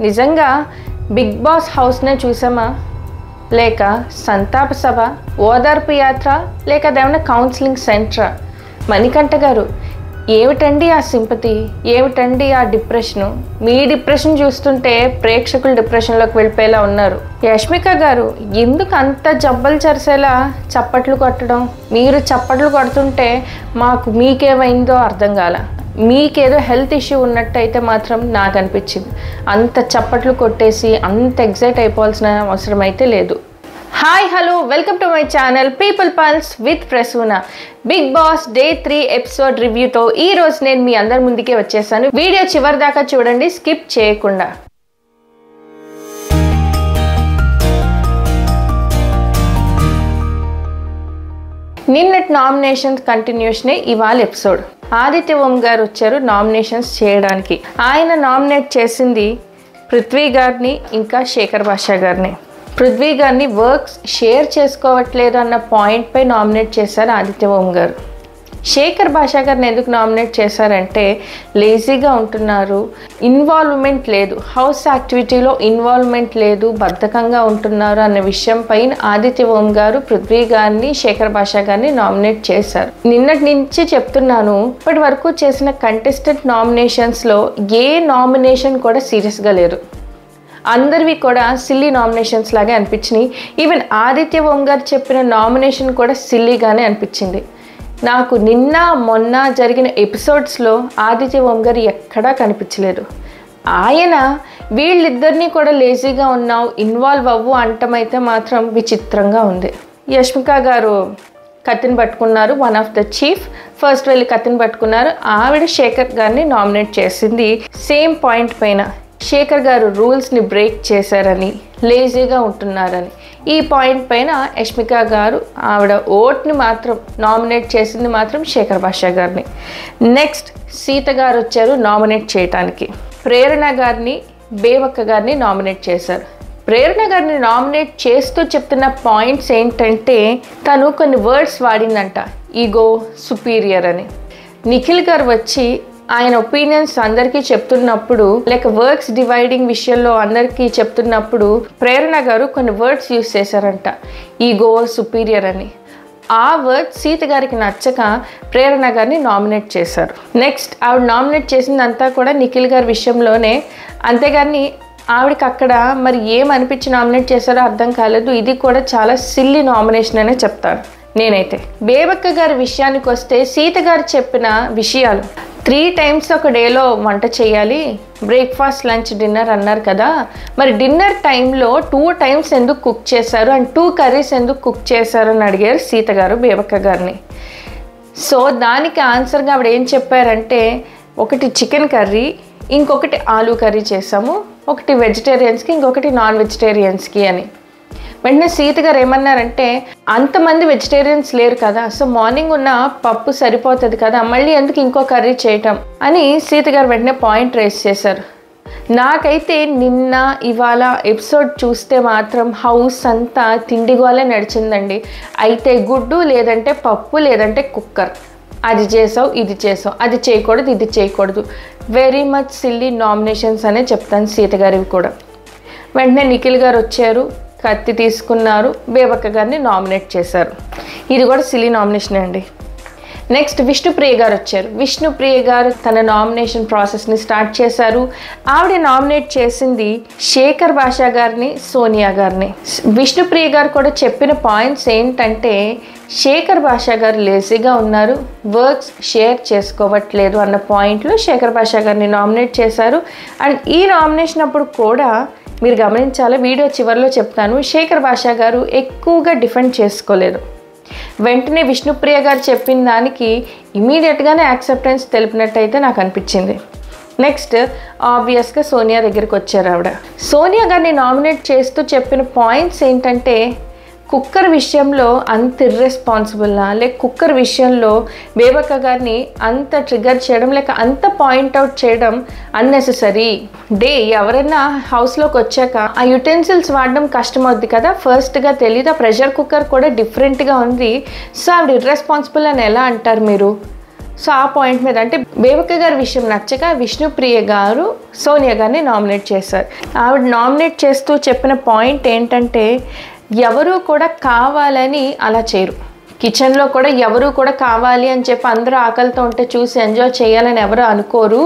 నిజంగా big boss హౌస్నే చూసామా, లేక సంతాప సభ, ఓదార్పు యాత్ర, లేక అదేమన్నా కౌన్సిలింగ్ సెంటరా? మణికంఠ గారు, ఏమిటండి ఆ సింపతి, ఏమిటండి ఆ డిప్రెషను? మీ డిప్రెషన్ చూస్తుంటే ప్రేక్షకులు డిప్రెషన్లోకి వెళ్ళిపోయేలా ఉన్నారు. యష్మిక గారు, ఎందుకు అంత జబ్బలు చరిసేలా చప్పట్లు కొట్టడం? మీరు చప్పట్లు కొడుతుంటే మీకేమైందో అర్థం కాల. మీకేదో హెల్త్ ఇష్యూ ఉన్నట్టయితే మాత్రం నాకు అనిపించింది. అంత చప్పట్లు కొట్టేసి అంత ఎగ్జైట్ అయిపోవాల్సిన అవసరం అయితే లేదు. Hi hello, welcome to my channel People Pulse with Prasuna. Big Boss day 3 episode రివ్యూతో ఈ రోజు నేను మీ అందరి ముందుకే వచ్చేసాను. వీడియో చివరి దాకా చూడండి, స్కిప్ చేయకుండా. నిన్నటి నామినేషన్స్ కంటిన్యూషనే ఇవాళ ఎపిసోడ్. ఆదిత్య ఓం గారు వచ్చారు నామినేషన్స్ చేయడానికి. ఆయన నామినేట్ చేసింది పృథ్వీ గారిని, ఇంకా శేఖర్ భాషా గారిని. పృథ్వీ గారిని వర్క్స్ షేర్ చేసుకోవట్లేదు అన్న పాయింట్పై నామినేట్ చేశారు ఆదిత్య ఓం గారు. శేఖర్ భాషా గారిని ఎందుకు నామినేట్ చేశారంటే లేజీగా ఉంటున్నారు, ఇన్వాల్వ్మెంట్ లేదు, హౌస్ యాక్టివిటీలో ఇన్వాల్వ్మెంట్ లేదు, బద్ధకంగా ఉంటున్నారు అన్న విషయం పైన ఆదిత్య ఓం గారు పృథ్వీ గారిని, శేఖర్ భాషా గారిని నామినేట్ చేశారు. నిన్నటి నుంచి చెప్తున్నాను, ఇప్పటి వరకు చేసిన కంటెస్టెంట్ నామినేషన్స్లో ఏ నామినేషన్ కూడా సీరియస్గా లేదు. అందరివి కూడా సిల్లీ నామినేషన్స్ లాగే అనిపించినాయి. ఈవెన్ ఆదిత్య ఓం గారు చెప్పిన నామినేషన్ కూడా సిల్లీగానే అనిపించింది నాకు. నిన్న మొన్న జరిగిన ఎపిసోడ్స్లో ఆదిత్య ఓం గారు ఎక్కడా కనిపించలేదు. ఆయన వీళ్ళిద్దరినీ కూడా లేజీగా ఉన్నావు, ఇన్వాల్వ్ అవ్వు అంటమైతే మాత్రం విచిత్రంగా ఉంది. యష్మిక గారు కత్తిని పట్టుకున్నారు, one of the chief first వెళ్ళి కత్తిని పట్టుకున్నారు. ఆవిడ శేఖర్ గారిని నామినేట్ చేసింది సేమ్ పాయింట్ పైన. శేఖర్ గారు రూల్స్ని బ్రేక్ చేశారని, లేజీగా ఉంటున్నారని. ఈ పాయింట్ పైన యష్మిక గారు ఆవిడ ఓట్ని మాత్రం నామినేట్ చేసింది మాత్రం శేఖర్ భాషా గారిని. నెక్స్ట్ సీత గారు వచ్చారు నామినేట్ చేయటానికి. ప్రేరణ గారిని, బేవక్క గారిని నామినేట్ చేశారు. ప్రేరణ గారిని నామినేట్ చేస్తూ చెప్తున్న పాయింట్స్ ఏంటంటే, తను కొన్ని వర్డ్స్ వాడిందంట, ఈగో, సుపీరియర్ అని. నిఖిల్ గారు వచ్చి ఆయన ఒపీనియన్స్ అందరికీ చెప్తున్నప్పుడు, లేక వర్క్స్ డివైడింగ్ విషయంలో అందరికీ చెప్తున్నప్పుడు ప్రేరణ గారు కొన్ని వర్డ్స్ యూజ్ చేశారంట, ఈగో, సుపీరియర్ అని. ఆ వర్డ్స్ సీత గారికి నచ్చక ప్రేరణ గారిని నామినేట్ చేశారు. నెక్స్ట్ ఆవిడ నామినేట్ చేసిందంతా కూడా నిఖిల్ గారి విషయంలోనే. అంతేగాని ఆవిడకి అక్కడ మరి ఏమనిపించి నామినేట్ చేశారో అర్థం కాలేదు. ఇది కూడా చాలా సిల్లీ నామినేషన్ అనే చెప్తాను నేనైతే. బేబక్క గారి విషయానికి వస్తే, సీత గారు చెప్పిన విషయాలు 3 times ఒక డేలో వంట చేయాలి, బ్రేక్ఫాస్ట్, లంచ్, డిన్నర్ అన్నారు కదా, మరి డిన్నర్ టైంలో 2 times ఎందుకు కుక్ చేశారు అండ్ 2 curries ఎందుకు కుక్ చేశారు అని అడిగారు సీత గారు బేబక్క గారిని. సో దానికి ఆన్సర్గా ఆవిడ ఏం చెప్పారంటే, ఒకటి చికెన్ కర్రీ, ఇంకొకటి ఆలూ కర్రీ చేసాము, ఒకటి వెజిటేరియన్స్కి, ఇంకొకటి నాన్ వెజిటేరియన్స్కి అని. వెంటనే సీత గారు ఏమన్నారంటే, అంతమంది వెజిటేరియన్స్ లేరు కదా, సో మార్నింగ్ ఉన్న పప్పు సరిపోతుంది కదా, మళ్ళీ ఎందుకు ఇంకో కర్రీ చేయటం అని సీత గారు వెంటనే పాయింట్ రైజ్ చేశారు. నాకైతే నిన్న ఇవాళ ఎపిసోడ్ చూస్తే మాత్రం హౌస్ అంతా తిండిగోలే నడిచిందండి. అయితే గుడ్డు, లేదంటే పప్పు, లేదంటే కుక్కర్, అది చేసావు, ఇది చేసావు, అది చేయకూడదు, ఇది చేయకూడదు. వెరీ మచ్ సిల్లీ నామినేషన్స్ అనే చెప్తాను సీత గారివి కూడా. వెంటనే నిఖిల్ గారు వచ్చారు, కత్తి తీసుకున్నారు, బేబక్క గారిని నామినేట్ చేశారు. ఇది కూడా సిల్లీ నామినేషన్ అండి. నెక్స్ట్ విష్ణుప్రియ గారు వచ్చారు. విష్ణుప్రియ గారు తన నామినేషన్ ప్రాసెస్ని స్టార్ట్ చేశారు. ఆవిడ నామినేట్ చేసింది శేఖర్ భాషా గారిని, సోనియా గారిని. విష్ణుప్రియ గారు కూడా చెప్పిన పాయింట్స్ ఏంటంటే, శేఖర్ భాషా గారు లేజీగా ఉన్నారు, వర్క్స్ షేర్ చేసుకోవట్లేదు అన్న పాయింట్లో శేఖర్ భాషా గారిని నామినేట్ చేశారు. అండ్ ఈ నామినేషన్ అప్పుడు కూడా మీరు గమనించాలి, వీడియో చివరిలో చెప్తాను, శేఖర్ భాషా గారు ఎక్కువగా డిఫెండ్ చేసుకోలేదు. వెంటనే విష్ణుప్రియ గారు చెప్పిన దానికి ఇమీడియట్గానే యాక్సెప్టెన్స్ తెలిపినట్టయితే నాకు అనిపించింది. నెక్స్ట్ ఆబ్వియస్గా సోనియా దగ్గరికి వచ్చారు ఆవిడ. సోనియా గారిని నామినేట్ చేస్తూ చెప్పిన పాయింట్స్ ఏంటంటే, కుక్కర్ విషయంలో అంత ఇర్రెస్పాన్సిబుల్నా, లేక కుక్కర్ విషయంలో బేబక్క గారిని అంత ట్రిగర్ చేయడం, లేక అంత పాయింట్అవుట్ చేయడం అన్నెసెసరీ. ఎవరైనా హౌస్లోకి వచ్చాక ఆ యుటెన్సిల్స్ వాడడం కష్టమవుద్ది కదా, ఫస్ట్గా తెలీదు, ఆ ప్రెషర్ కుక్కర్ కూడా డిఫరెంట్గా ఉంది, సో ఆవిడ ఇర్రెస్పాన్సిబుల్ అని ఎలా అంటారు మీరు? సో ఆ పాయింట్ మీద అంటే బేబక్క గారి విషయం నచ్చక విష్ణుప్రియ గారు సోనియా గారిని నామినేట్ చేశారు. ఆవిడ నామినేట్ చేస్తూ చెప్పిన పాయింట్ ఏంటంటే ఎవరు కూడా కావాలని అలా చేయరు. కిచెన్లో కూడా ఎవరు కూడా కావాలి అని చెప్పి అందరూ ఆకలితో ఉంటే చూసి ఎంజాయ్ చేయాలని ఎవరు అనుకోరు.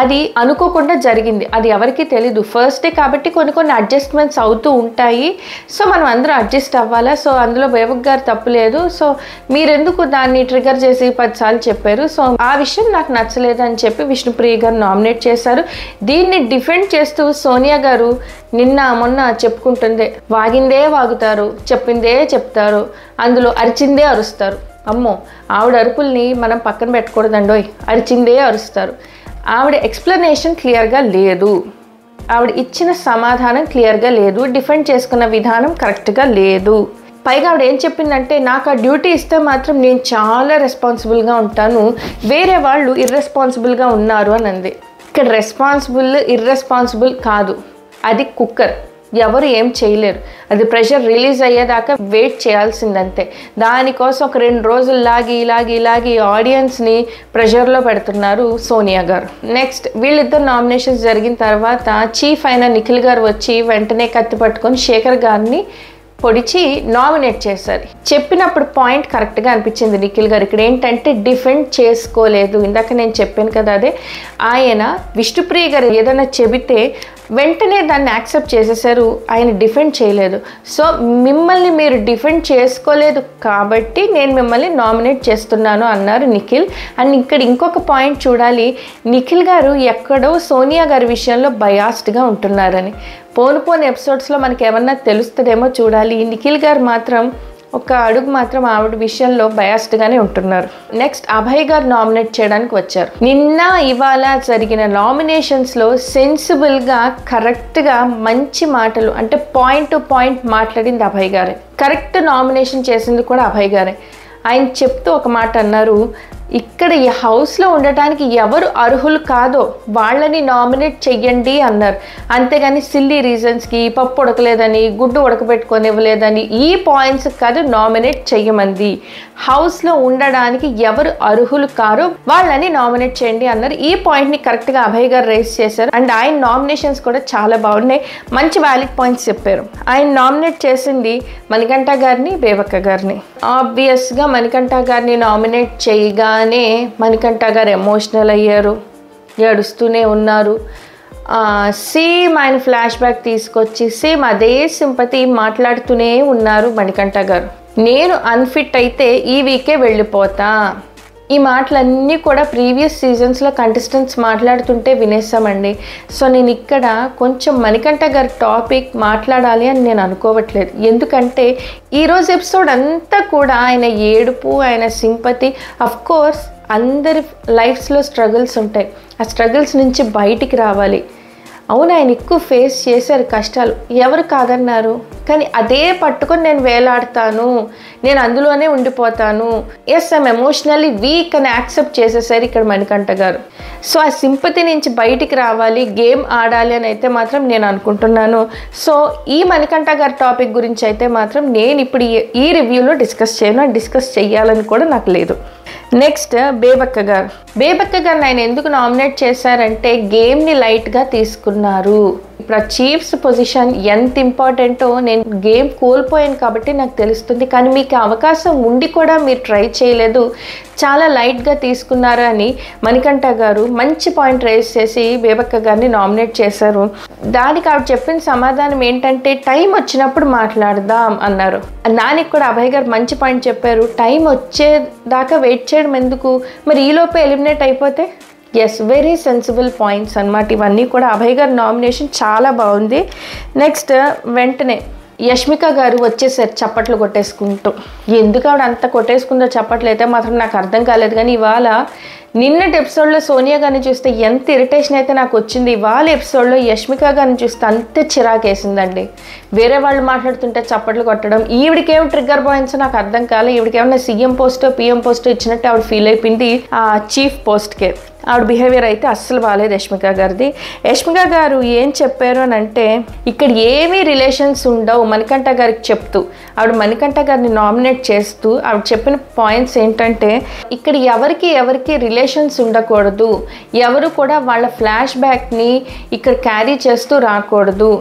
అది అనుకోకుండా జరిగింది. అది ఎవరికి తెలీదు. ఫస్ట్ డే కాబట్టి కొన్ని అడ్జస్ట్మెంట్స్ అవుతూ ఉంటాయి. సో మనం అందరూ అడ్జస్ట్ అవ్వాలా. సో అందులో బేబక్ గారు తప్పు లేదు. సో మీరెందుకు దాన్ని ట్రిగర్ చేసి 10 సార్లు చెప్పారు. సో ఆ విషయం నాకు నచ్చలేదు అని చెప్పి విష్ణుప్రియ గారు నామినేట్ చేశారు. దీన్ని డిఫెండ్ చేస్తూ సోనియా గారు నిన్న మొన్న చెప్పుకుంటుంది, వాగిందే వాగుతారు, చెప్పిందే చెప్తారు, అందులో అరిచిందే అరుస్తారు. అమ్మో, ఆవిడ అరుపుల్ని మనం పక్కన పెట్టకూడదండోయ్. అరిచిందే అరుస్తారు. ఆవిడ ఎక్స్ప్లెనేషన్ క్లియర్గా లేదు. ఆవిడ ఇచ్చిన సమాధానం క్లియర్గా లేదు. డిఫెండ్ చేసుకున్న విధానం కరెక్ట్గా లేదు. పైగా ఆవిడ ఏం చెప్పిందంటే నాకు ఆ డ్యూటీ ఇస్తే మాత్రం నేను చాలా రెస్పాన్సిబుల్గా ఉంటాను, వేరే వాళ్ళు ఇర్రెస్పాన్సిబుల్గా ఉన్నారు అని అంది. ఇక్కడ ఇర్రెస్పాన్సిబుల్ కాదు, అది కుక్కర్. ఎవరు ఏం చేయలేరు. అది ప్రెషర్ రిలీజ్ అయ్యేదాకా వెయిట్ చేయాల్సిందంతే. దానికోసం ఒక 2 రోజులు లాగి ఆడియన్స్ని ప్రెషర్లో పెడుతున్నారు సోనియా గారు. నెక్స్ట్ వీళ్ళిద్దరు నామినేషన్స్ జరిగిన తర్వాత చీఫ్ అయిన నిఖిల్ గారు వచ్చి వెంటనే కత్తి పట్టుకొని శేఖర్ గారిని పొడిచి నామినేట్ చేశారు. చెప్పినప్పుడు పాయింట్ కరెక్ట్గా అనిపించింది నిఖిల్ గారు. ఇక్కడ ఏంటంటే డిఫెండ్ చేసుకోలేదు. ఇందాక నేను చెప్పాను కదా, అదే ఆయన విష్ణుప్రియ గారు ఏదైనా చెబితే వెంటనే దాన్ని యాక్సెప్ట్ చేసేసారు. ఆయన డిఫెండ్ చేయలేదు. సో మిమ్మల్ని మీరు డిఫెండ్ చేసుకోలేదు కాబట్టి నేను మిమ్మల్ని నామినేట్ చేస్తున్నాను అన్నారు నిఖిల్. అండ్ ఇక్కడ ఇంకొక పాయింట్ చూడాలి, నిఖిల్ గారు ఎక్కడో సోనియా గారి విషయంలో బయాస్డ్గా ఉంటున్నారని. పోను ఎపిసోడ్స్లో మనకి ఏమన్నా తెలుస్తుందేమో చూడాలి. నిఖిల్ గారు మాత్రం ఒక అడుగు మాత్రం ఆవిడ విషయంలో బయాస్డ్గానే ఉంటున్నారు. నెక్స్ట్ అభయ్ గారు నామినేట్ చేయడానికి వచ్చారు. నిన్న ఇవాళ జరిగిన నామినేషన్స్లో సెన్సిబుల్గా కరెక్ట్గా మంచి మాటలు అంటే పాయింట్ టు పాయింట్ మాట్లాడింది అభయ్ గారే. కరెక్ట్ నామినేషన్ చేసింది కూడా అభయ్ గారే. ఆయన చెప్తూ ఒక మాట అన్నారు, ఇక్కడ ఈ హౌస్లో ఉండటానికి ఎవరు అర్హులు కాదో వాళ్ళని నామినేట్ చెయ్యండి అన్నారు. అంతేగాని సిల్లీ రీజన్స్కి పప్పు ఉడకలేదని గుడ్డు ఉడకబెట్టుకొని ఇవ్వలేదని ఈ పాయింట్స్ కాదు నామినేట్ చెయ్యమంది. హౌస్లో ఉండడానికి ఎవరు అర్హులు కారో వాళ్ళని నామినేట్ చేయండి అన్నారు. ఈ పాయింట్ని కరెక్ట్గా అభయ్ గారు రేస్ చేశారు. అండ్ ఆయన నామినేషన్స్ కూడా చాలా బాగున్నాయి. మంచి వ్యాలిడ్ పాయింట్స్ చెప్పారు. ఆయన నామినేట్ చేసింది మణికంఠ గారిని, బేబక్క గారిని. ఆబ్వియస్గా మణికంఠ గారిని నామినేట్ చేయగానే మణికంఠ గారు ఎమోషనల్ అయ్యారు, ఏడుస్తూనే ఉన్నారు. సేమ్ ఆయన ఫ్లాష్ బ్యాక్ తీసుకొచ్చి సేమ్ అదే సింపతి మాట్లాడుతూనే ఉన్నారు మణికంఠ గారు. నేను అన్ఫిట్ అయితే ఈ వీకే వెళ్ళిపోతా. ఈ మాటలన్నీ కూడా ప్రీవియస్ సీజన్స్లో కంటెస్టెంట్స్ మాట్లాడుతుంటే వినేసామండి. సో నేను ఇక్కడ కొంచెం మణికంఠ గారి టాపిక్ మాట్లాడాలి అని నేను అనుకోవట్లేదు. ఎందుకంటే ఈరోజు ఎపిసోడ్ అంతా కూడా ఆయన ఏడుపు, ఆయన సింపతి. అఫ్ కోర్స్ అందరి లైఫ్స్లో స్ట్రగుల్స్ ఉంటాయి. ఆ స్ట్రగుల్స్ నుంచి బయటికి రావాలి. అవును, ఆయన ఎక్కువ ఫేస్ చేశారు కష్టాలు, ఎవరు కాదన్నారు. కానీ అదే పట్టుకొని నేను వేలాడతాను, నేను అందులోనే ఉండిపోతాను, ఎస్ ఐమ్ ఎమోషనల్లీ వీక్ అని యాక్సెప్ట్ చేసేసారు ఇక్కడ మణికంఠ గారు. సో ఆ సింపతి నుంచి బయటికి రావాలి, గేమ్ ఆడాలి అని అయితే మాత్రం నేను అనుకుంటున్నాను. సో ఈ మణికంఠ గారి టాపిక్ గురించి అయితే మాత్రం నేను ఇప్పుడు ఈ రివ్యూలో డిస్కస్ చేయను, డిస్కస్ చెయ్యాలని కూడా నాకు లేదు. నెక్స్ట్ బేబక్క గారు. బేబక్క గారిని ఆయన ఎందుకు నామినేట్ చేశారంటే గేమ్ని లైట్గా తీసుకున్నారు. ఇప్పుడు ఆ చీఫ్స్ పొజిషన్ ఎంత ఇంపార్టెంటో నేను గేమ్ కోల్పోయాను కాబట్టి నాకు తెలుస్తుంది. కానీ మీకు అవకాశం ఉండి కూడా మీరు ట్రై చేయలేదు, చాలా లైట్గా తీసుకున్నారు అని మణికంఠ గారు మంచి పాయింట్ రేస్ చేసి బేబక్క గారిని నామినేట్ చేశారు. దానికి ఆవిడ చెప్పిన సమాధానం ఏంటంటే టైం వచ్చినప్పుడు మాట్లాడదాం అన్నారు. దానికి కూడా అభయ్ గారు మంచి పాయింట్ చెప్పారు. టైం వచ్చేదాకా వెయిట్ చేయడం ఎందుకు, మరి ఈలోపే ఎలిమినేట్ అయిపోతే. ఎస్, వెరీ సెన్సిబుల్ పాయింట్స్ అన్నమాట ఇవన్నీ కూడా. అభయ్ గారి నామినేషన్ చాలా బాగుంది. నెక్స్ట్ వెంటనే యష్మిక గారు వచ్చేసారు చప్పట్లు కొట్టేసుకుంటూ. ఎందుకు ఆవిడ అంత కొట్టేసుకుందో చప్పట్లు అయితే మాత్రం నాకు అర్థం కాలేదు. కానీ ఇవాళ నిన్నటి ఎపిసోడ్లో సోనియా గారిని చూస్తే ఎంత ఇరిటేషన్ అయితే నాకు వచ్చింది, ఇవాళ ఎపిసోడ్లో యష్మిక గారిని చూస్తే అంతే చిరాకేసిందండి. వేరే వాళ్ళు మాట్లాడుతుంటే చప్పట్లు కొట్టడం, ఈవిడికేం ట్రిగ్గర్ పాయింట్స్ నాకు అర్థం కాలే. ఈవిడికేమన్నా సీఎం పోస్టో పిఎం పోస్టో ఇచ్చినట్టు ఆవిడ ఫీల్ అయిపోయింది ఆ చీఫ్ పోస్ట్కే. ఆవిడ బిహేవియర్ అయితే అస్సలు బాగాలేదు యష్మిక గారిది. యష్మిక గారు ఏం చెప్పారు అని అంటే, ఇక్కడ ఏమీ రిలేషన్స్ ఉండవు మణికంఠ గారికి చెప్తూ, ఆవిడ మణికంఠ గారిని నామినేట్ చేస్తూ ఆవిడ చెప్పిన పాయింట్స్ ఏంటంటే, ఇక్కడ ఎవరికి రిలేషన్స్ ఉండకూడదు, ఎవరు కూడా వాళ్ళ ఫ్లాష్ బ్యాక్ని ఇక్కడ క్యారీ చేస్తూ రాకూడదు,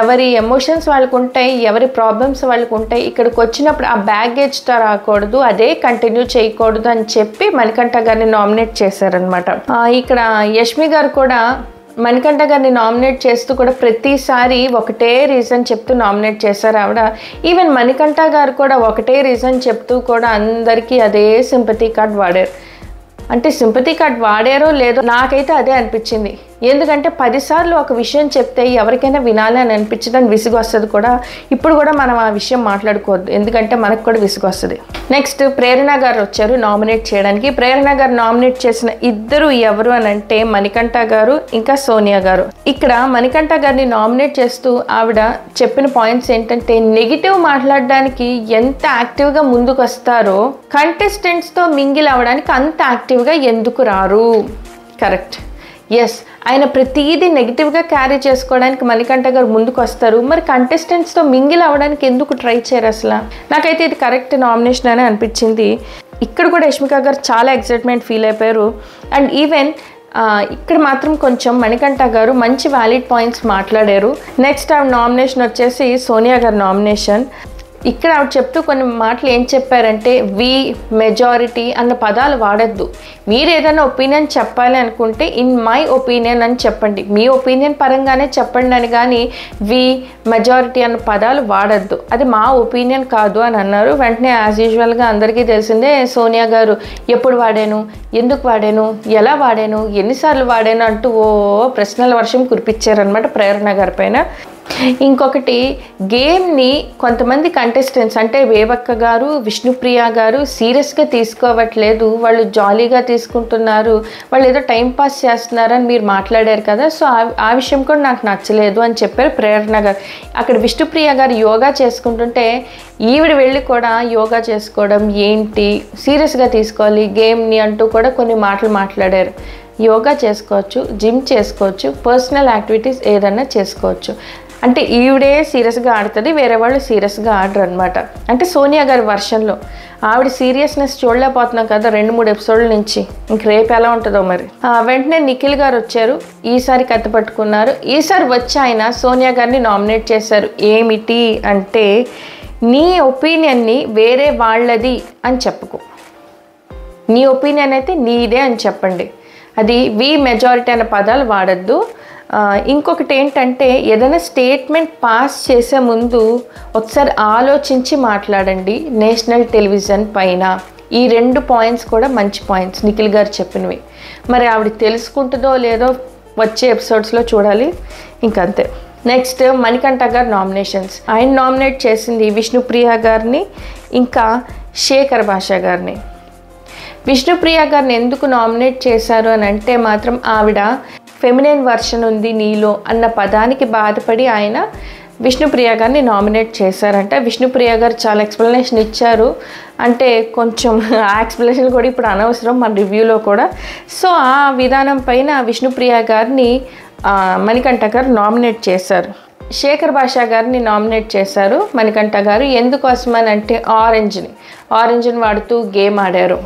ఎవరి ఎమోషన్స్ వాళ్ళకు ఉంటాయి, ఎవరి ప్రాబ్లమ్స్ వాళ్ళకు ఉంటాయి, ఇక్కడికి వచ్చినప్పుడు ఆ బ్యాగేజ్తో రాకూడదు, అదే కంటిన్యూ చేయకూడదు అని చెప్పి మణికంఠ గారిని నామినేట్ చేశారనమాట. ఇక్కడ యష్మి గారు కూడా మణికంఠ గారిని నామినేట్ చేస్తూ కూడా ప్రతిసారి ఒకటే రీజన్ చెప్తూ నామినేట్ చేశారు ఆవిడ. ఈవెన్ మణికంఠ గారు కూడా ఒకటే రీజన్ చెప్తూ కూడా అందరికీ అదే సింపతి కార్డ్ వాడారు. అంటే సింపతి కార్డ్ వాడారో లేదో నాకైతే అదే అనిపించింది. ఎందుకంటే 10 సార్లు ఒక విషయం చెప్తే ఎవరికైనా వినాలి అని అనిపించడానికి విసుగు వస్తుంది కూడా. ఇప్పుడు కూడా మనం ఆ విషయం మాట్లాడుకోవద్దు, ఎందుకంటే మనకు కూడా విసుగు వస్తుంది. నెక్స్ట్ ప్రేరణ గారు వచ్చారు నామినేట్ చేయడానికి. ప్రేరణ గారు నామినేట్ చేసిన ఇద్దరు ఎవరు అని అంటే మణికంఠ గారు ఇంకా సోనియా గారు. ఇక్కడ మణికంఠ గారిని నామినేట్ చేస్తూ ఆవిడ చెప్పిన పాయింట్స్ ఏంటంటే, నెగిటివ్ మాట్లాడడానికి ఎంత యాక్టివ్గా ముందుకు వస్తారో కంటెస్టెంట్స్తో మింగిల్ అవ్వడానికి అంత యాక్టివ్గా ఎందుకు రారు. కరెక్ట్, ఎస్, ఆయన ప్రతిదీ నెగిటివ్గా క్యారీ చేసుకోవడానికి మణికంఠ గారు ముందుకు వస్తారు, మరి కంటెస్టెంట్స్తో మింగిల్ అవ్వడానికి ఎందుకు ట్రై చేయరు అసలు? నాకైతే ఇది కరెక్ట్ నామినేషన్ అని అనిపించింది. ఇక్కడ కూడా యష్మిక గారు చాలా ఎక్సైట్మెంట్ ఫీల్ అయిపోయారు. అండ్ ఈవెన్ ఇక్కడ మాత్రం కొంచెం మణికంఠ గారు మంచి వ్యాలిడ్ పాయింట్స్ మాట్లాడారు. నెక్స్ట్ ఆవిడ నామినేషన్ వచ్చేసి సోనియా గారి నామినేషన్. ఇక్కడ ఆవిడ చెప్తూ కొన్ని మాటలు ఏం చెప్పారంటే, వి మెజారిటీ అన్న పదాలు వాడద్దు. మీరు ఏదైనా ఒపీనియన్ చెప్పాలి అనుకుంటే ఇన్ మై ఒపీనియన్ అని చెప్పండి, మీ ఒపీనియన్ పరంగానే చెప్పండి అని, కానీ వి మెజారిటీ అన్న పదాలు వాడద్దు, అది మా ఒపీనియన్ కాదు అని అన్నారు. వెంటనే యాజ్ యూజువల్గా అందరికీ తెలిసిందే సోనియా గారు ఎప్పుడు వాడాను, ఎందుకు వాడాను, ఎలా వాడాను, ఎన్నిసార్లు వాడాను అంటూ ఓ ప్రశ్నల వర్షం కురిపించారనమాట ప్రేరణ గారి పైన. ఇంకొకటి, గేమ్ని కొంతమంది కంటెస్టెంట్స్ అంటే వేవక్క గారు, విష్ణుప్రియ గారు సీరియస్గా తీసుకోవట్లేదు, వాళ్ళు జాలీగా తీసుకుంటున్నారు, వాళ్ళు ఏదో టైంపాస్ చేస్తున్నారని మీరు మాట్లాడారు కదా, సో ఆ విషయం కూడా నాకు నచ్చలేదు అని చెప్పారు ప్రేరణ గారు. అక్కడ విష్ణుప్రియ గారు యోగా చేసుకుంటుంటే ఈవిడ వెళ్ళి కూడా యోగా చేసుకోవడం ఏంటి, సీరియస్గా తీసుకోవాలి గేమ్ని అంటూ కూడా కొన్ని మాటలు మాట్లాడారు. యోగా చేసుకోవచ్చు, జిమ్ చేసుకోవచ్చు, పర్సనల్ యాక్టివిటీస్ ఏదన్నా చేసుకోవచ్చు. అంటే ఈవిడే సీరియస్గా ఆడుతుంది, వేరే వాళ్ళు సీరియస్గా ఆడరు అనమాట. అంటే సోనియా గారి వర్షన్లో ఆవిడ సీరియస్నెస్ చూడలేకపోతున్నాం కదా 2-3 ఎపిసోడ్ల నుంచి, ఇంక రేపు ఎలా ఉంటుందో మరి. వెంటనే నిఖిల్ గారు వచ్చారు, ఈసారి కత్తి పట్టుకున్నారు. ఈసారి వచ్చి ఆయన సోనియా గారిని నామినేట్ చేశారు. ఏమిటి అంటే, నీ ఒపీనియన్ని వేరే వాళ్ళది అని చెప్పుకో, నీ ఒపీనియన్ అయితే నీదే అని చెప్పండి, అది వి మెజారిటీ అనే పదాలు వాడద్దు. ఇంకొకటి ఏంటంటే, ఏదైనా స్టేట్మెంట్ పాస్ చేసే ముందు ఒకసారి ఆలోచించి మాట్లాడండి నేషనల్ టెలివిజన్ పైన. ఈ 2 పాయింట్స్ కూడా మంచి పాయింట్స్ నిఖిల్ గారు చెప్పినవి. మరి ఆవిడ తెలుసుకుంటుందో లేదో వచ్చే ఎపిసోడ్స్లో చూడాలి. ఇంకంతే. నెక్స్ట్ మణికంఠ గారు నామినేషన్స్. ఆయన నామినేట్ చేసింది విష్ణుప్రియ గారిని ఇంకా శేఖర్ భాషా గారిని. విష్ణుప్రియ గారిని ఎందుకు నామినేట్ చేశారు అని అంటే మాత్రం, ఆవిడ ఫెమినైన్ వర్షన్ ఉంది నీలో అన్న పదానికి బాధపడి ఆయన విష్ణుప్రియ గారిని నామినేట్ చేశారంట. విష్ణుప్రియ గారు చాలా ఎక్స్ప్లెనేషన్ ఇచ్చారు, అంటే కొంచెం ఆ ఎక్స్ప్లెనేషన్ కూడా ఇప్పుడు అనవసరం మన రివ్యూలో కూడా. సో ఆ విధానం పైన విష్ణుప్రియ గారిని మణికంఠ గారు నామినేట్ చేశారు. శేఖర్ భాషా గారిని నామినేట్ చేశారు మణికంఠ గారు. ఎందుకోసమని అంటే ఆరెంజ్ని వాడుతూ గేమ్ ఆడారు.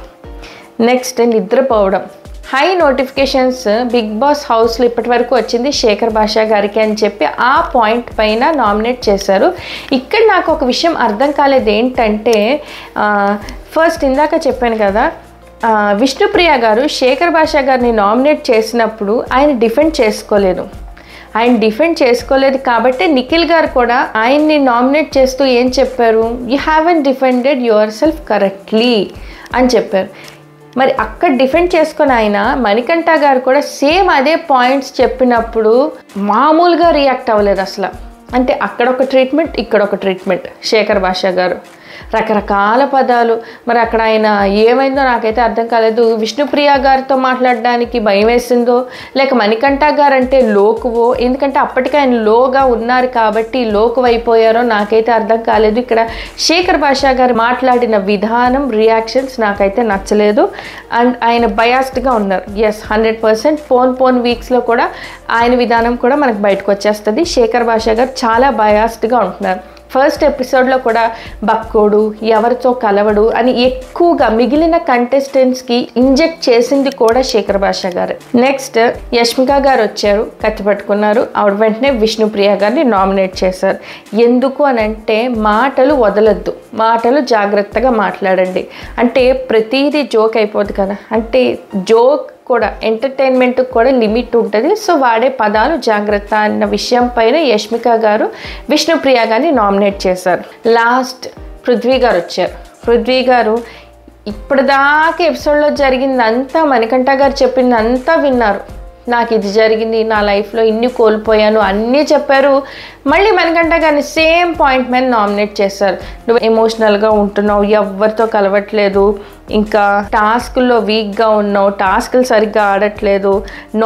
నెక్స్ట్ నిద్రపోవడం. హై నోటిఫికేషన్స్ బిగ్ బాస్ హౌస్లో ఇప్పటి వరకు వచ్చింది శేఖర్ భాషా గారికి అని చెప్పి ఆ పాయింట్ పైన నామినేట్ చేశారు. ఇక్కడ నాకు ఒక విషయం అర్థం కాలేదు ఏంటంటే, ఫస్ట్ ఇందాక చెప్పాను కదా, విష్ణుప్రియ గారు శేఖర్ భాషా గారిని నామినేట్ చేసినప్పుడు ఆయన డిఫెండ్ చేసుకోలేదు కాబట్టి నిఖిల్ గారు కూడా ఆయన్ని నామినేట్ చేస్తూ ఏం చెప్పారు, you haven't defended your self correctly అని చెప్పారు. మరి అక్కడ డిఫెండ్ చేసుకొని ఆయన మణికంఠ గారు కూడా సేమ్ అదే పాయింట్స్ చెప్పినప్పుడు మామూలుగా రియాక్ట్ అవ్వలేదు అసలు. అంటే అక్కడ ఒక ట్రీట్మెంట్, ఇక్కడ ఒక ట్రీట్మెంట్ శేఖర్ భాషా గారు. రకరకాల పదాలు. మరి అక్కడ ఆయన ఏమైందో నాకైతే అర్థం కాలేదు. విష్ణుప్రియ గారితో మాట్లాడడానికి భయం వేసిందో, లేక మణికంఠ గారు అంటే లోకువో, ఎందుకంటే అప్పటికే ఆయన లోగా ఉన్నారు కాబట్టి లోకు అయిపోయారో నాకైతే అర్థం కాలేదు. ఇక్కడ శేఖర్ భాషా గారు మాట్లాడిన విధానం, రియాక్షన్స్ నాకైతే నచ్చలేదు. అండ్ ఆయన బయాస్డ్గా ఉన్నారు. ఎస్, 100% పోన్ వీక్స్లో కూడా ఆయన విధానం కూడా మనకు బయటకు వచ్చేస్తుంది. శేఖర్ భాషా గారు చాలా బయాస్డ్గా ఉంటున్నారు. ఫస్ట్ ఎపిసోడ్లో కూడా బక్కోడు, ఎవరితో కలవడు అని ఎక్కువగా మిగిలిన కంటెస్టెంట్స్కి ఇంజెక్ట్ చేసింది కూడా శేఖర్ భాషా గారు. నెక్స్ట్ యష్మిక గారు వచ్చారు, కత్తి పట్టుకున్నారు. ఆవిడ వెంటనే విష్ణుప్రియ గారిని నామినేట్ చేశారు. ఎందుకు అని అంటే మాటలు వదలొద్దు, మాటలు జాగ్రత్తగా మాట్లాడండి. అంటే ప్రతిదీ జోక్ అయిపోద్ది కదా, అంటే జోక్ కూడా ఎంటర్టైన్మెంట్ కూడా లిమిట్ ఉంటుంది. సో వాడే పదాలు జాగ్రత్త అన్న విషయం పైన యష్మిక గారు విష్ణుప్రియ గారిని నామినేట్ చేశారు. లాస్ట్ పృథ్వీ గారు వచ్చారు. పృథ్వీ గారు ఇప్పటిదాకా ఎపిసోడ్లో జరిగిందంతా, మణికంఠ గారు చెప్పిందంతా విన్నారు. నాకు ఇది జరిగింది, నా లైఫ్లో ఇన్ని కోల్పోయాను అన్నీ చెప్పారు. మళ్ళీ మణికంఠ గారిని సేమ్ పాయింట్ మీద నామినేట్ చేశారు. నువ్వు ఎమోషనల్గా ఉంటున్నావు, ఎవరితో కలవట్లేదు, ఇంకా టాస్కుల్లో వీక్గా ఉన్నావు, టాస్కులు సరిగ్గా ఆడట్లేదు,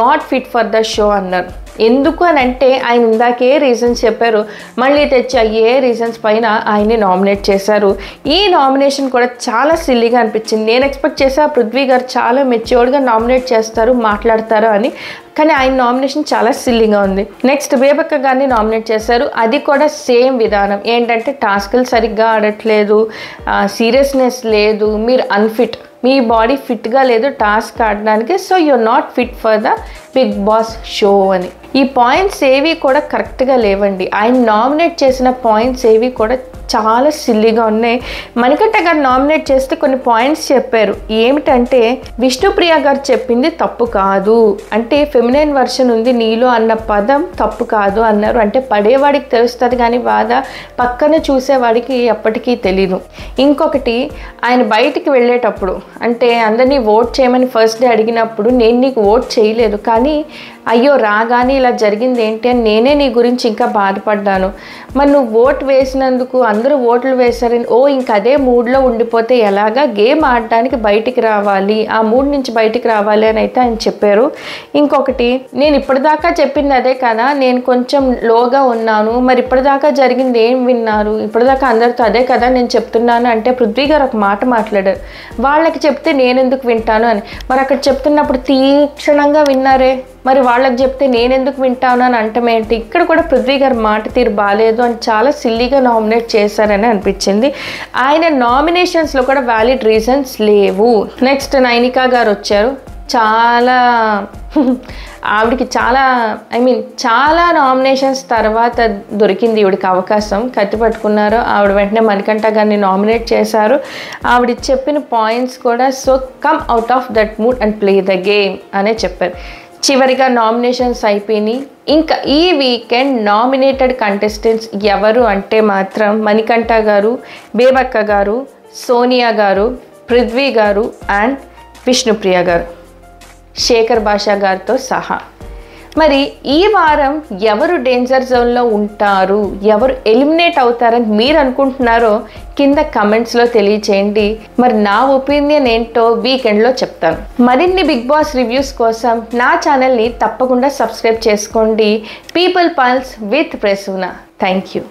not fit for the show అన్నారు. ఎందుకు అని అంటే ఆయన ఇందాకే రీజన్స్ చెప్పారు, మళ్ళీ తెచ్చి ఏ రీజన్స్ పైన ఆయన్ని నామినేట్ చేశారు. ఈ నామినేషన్ కూడా చాలా సిల్లీగా అనిపించింది. నేను ఎక్స్పెక్ట్ చేసా పృథ్వీ గారు చాలా మెచ్యూర్డ్గా నామినేట్ చేస్తారు, మాట్లాడతారు అని, కానీ ఆయన నామినేషన్ చాలా సిల్లీగా ఉంది. నెక్స్ట్ బేబక్క గారిని నామినేట్ చేశారు. అది కూడా సేమ్ విధానం, ఏంటంటే టాస్కులు సరిగ్గా ఆడట్లేదు, సీరియస్నెస్ లేదు, మీరు అన్ఫిట్, మీ బాడీ ఫిట్గా లేదు టాస్క్ ఆడడానికి, so you're not fit for the Bigg Boss show అని. ఈ పాయింట్స్ ఏవి కూడా కరెక్ట్గా లేవండి. ఆయన నామినేట్ చేసిన పాయింట్స్ ఏవి కూడా చాలా సిల్లీగా ఉన్నాయి. మణికంఠ గారు నామినేట్ చేస్తే కొన్ని పాయింట్స్ చెప్పారు. ఏమిటంటే విష్ణుప్రియ గారు చెప్పింది తప్పు కాదు, అంటే ఫెమినైన్ వర్షన్ ఉంది నీలో అన్న పదం తప్పు కాదు అన్నారు. అంటే పడేవాడికి తెలుస్తుంది కానీ బాధ పక్కన చూసేవాడికి ఎప్పటికీ తెలీదు. ఇంకొకటి, ఆయన బయటికి వెళ్ళేటప్పుడు అంటే అందరినీ ఓట్ చేయమని ఫస్ట్ డే అడిగినప్పుడు నేను నీకు ఓట్ చేయలేదు, కానీ అయ్యో రాగానే ఇలా జరిగింది ఏంటి అని నేనే నీ గురించి ఇంకా బాధపడ్డాను. మరి నువ్వు ఓట్ వేసినందుకు అందరూ ఓట్లు వేశారని ఇంక అదే మూడ్లో ఉండిపోతే ఎలాగా, గేమ్ ఆడడానికి బయటికి రావాలి, ఆ మూడ్ నుంచి బయటికి రావాలి అని అయితే ఆయన చెప్పారు. ఇంకొకటి, నేను ఇప్పటిదాకా చెప్పింది అదే కదా, నేను కొంచెం లోగా ఉన్నాను, మరి ఇప్పటిదాకా జరిగింది ఏం విన్నారు, ఇప్పటిదాకా అందరితో అదే కదా నేను చెప్తున్నాను అంటే పృథ్వీ గారు ఒక మాట మాట్లాడారు, వాళ్ళకి చెప్తే నేను ఎందుకు వింటాను అని. మరి అక్కడ చెప్తున్నప్పుడు తీక్షణంగా విన్నారే, మరి వాళ్ళకి చెప్తే నేనెందుకు వింటాను అని అంటమేంటి. ఇక్కడ కూడా పృథ్వీ గారు మాట తీరు బాగాలేదు అని చాలా సిల్లీగా నామినేట్ చేశారని అనిపించింది. ఆయన నామినేషన్స్లో కూడా వ్యాలిడ్ రీజన్స్ లేవు. నెక్స్ట్ నైనికా గారు వచ్చారు. చాలా ఆవిడికి చాలా నామినేషన్స్ తర్వాత దొరికింది ఈవిడికి అవకాశం, కత్తి పట్టుకున్నారు. ఆవిడ వెంటనే మణికంఠ గారిని నామినేట్ చేశారు. ఆవిడ చెప్పిన పాయింట్స్ కూడా so come out of that mood and play the game అనే చెప్పారు. చివరిగా నామినేషన్స్ అయిపోయినాయి. ఇంకా ఈ వీకెండ్ నామినేటెడ్ కంటెస్టెంట్స్ ఎవరు అంటే మాత్రం మణికంఠ గారు, బేబక్క గారు, సోనియా గారు, పృథ్వీ గారు అండ్ విష్ణుప్రియ గారు, శేఖర్ భాషా గారితో సహా. మరి ఈ వారం ఎవరు డేంజర్ జోన్లో ఉంటారు, ఎవరు ఎలిమినేట్ అవుతారని మీరు అనుకుంటున్నారో కింద కమెంట్స్లో తెలియచేయండి. మరి నా ఒపీనియన్ ఏంటో వీకెండ్లో చెప్తాను. మరిన్ని బిగ్ బాస్ రివ్యూస్ కోసం నా ఛానల్ని తప్పకుండా సబ్స్క్రైబ్ చేసుకోండి. People Pulse with Prasuna. Thank you.